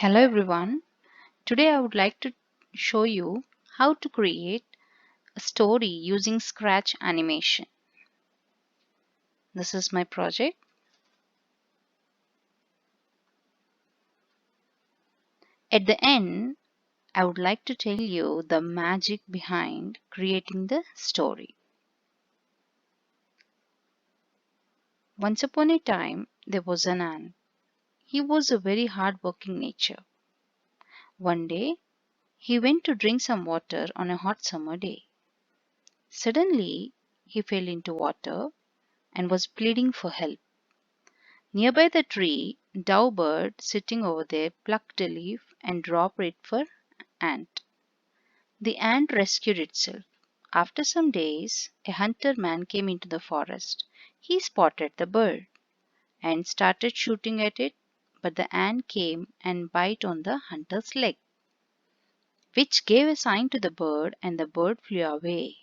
Hello everyone. Today I would like to show you how to create a story using Scratch animation. This is my project. At the end, I would like to tell you the magic behind creating the story. Once upon a time, there was an ant. He was a very hard-working nature. One day, he went to drink some water on a hot summer day. Suddenly, he fell into water and was pleading for help. Nearby the tree, dove bird sitting over there plucked a leaf and dropped it for ant. The ant rescued itself. After some days, a hunter man came into the forest. He spotted the bird and started shooting at it, but the ant came and bit on the hunter's leg, which gave a sign to the bird, and the bird flew away.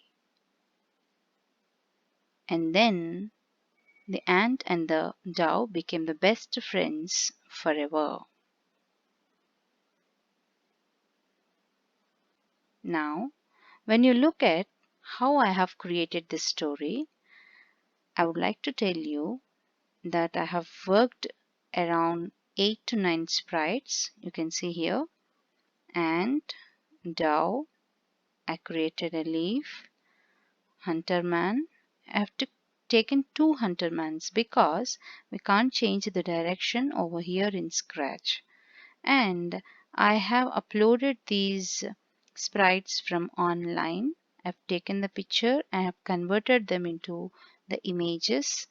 And then the ant and the dove became the best friends forever. Now, when you look at how I have created this story, I would like to tell you that I have worked around 8 to 9 sprites. You can see here. And dove, I created a leaf. Hunter man, I have taken two hunter mans because we can't change the direction over here in Scratch. And I have uploaded these sprites from online. I've taken the picture and have converted them into the images,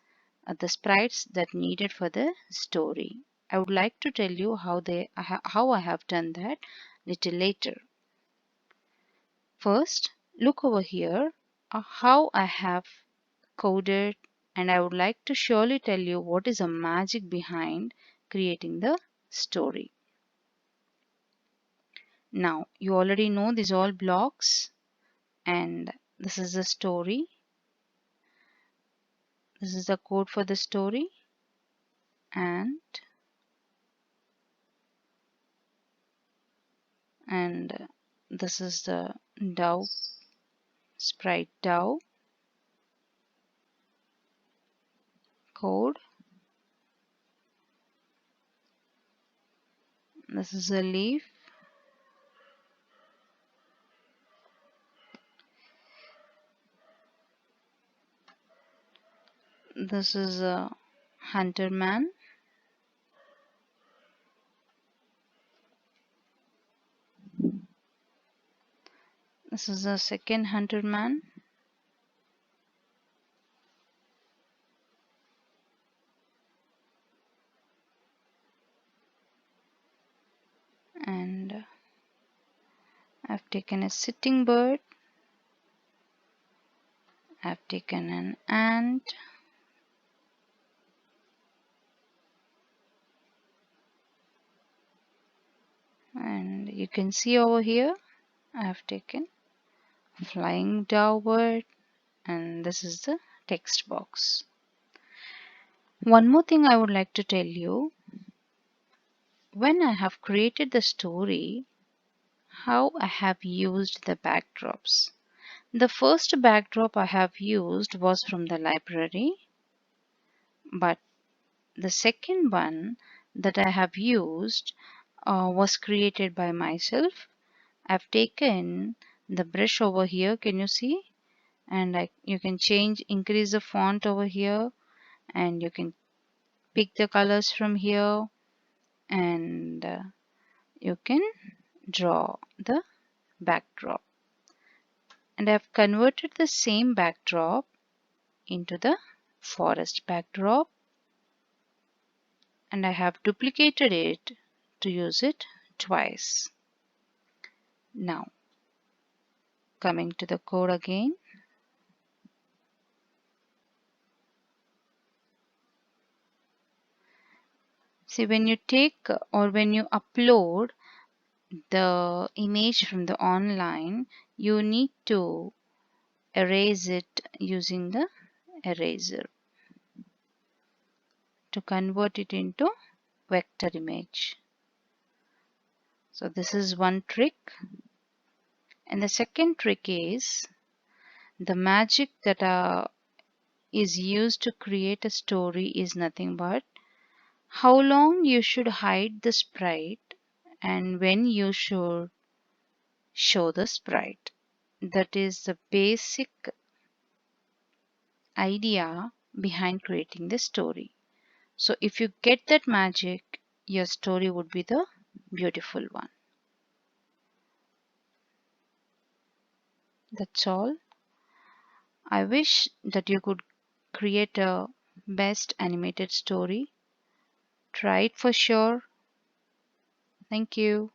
the sprites that needed for the story. I would like to tell you how I have done that little later. First, look over here how I have coded, and I would like to surely tell you what is the magic behind creating the story. Now, you already know these all blocks, and this is the story. This is the code for the story, and this is the dove sprite dove code. This is a leaf. This is a hunter man. This is a second hunter man. And I've taken a sitting bird. I've taken an ant. And you can see over here, I've taken flying dove bird, and this is the text box. One more thing I would like to tell you, when I have created the story, how I have used the backdrops. The first backdrop I have used was from the library, but the second one that I have used was created by myself. I've taken the brush over here, can you see? And you can increase the font over here, and you can pick the colors from here, and you can draw the backdrop. And I've converted the same backdrop into the forest backdrop, and I have duplicated it to use it twice. Now, coming to the code again. See, when you take or when you upload the image from the online, you need to erase it using the eraser to convert it into vector image. So this is one trick. And the second trick is the magic that is used to create a story is nothing but how long you should hide the sprite and when you should show the sprite. That is the basic idea behind creating the story. So if you get that magic, your story would be the beautiful one. That's all. I wish that you could create a best animated story. Try it for sure. Thank you.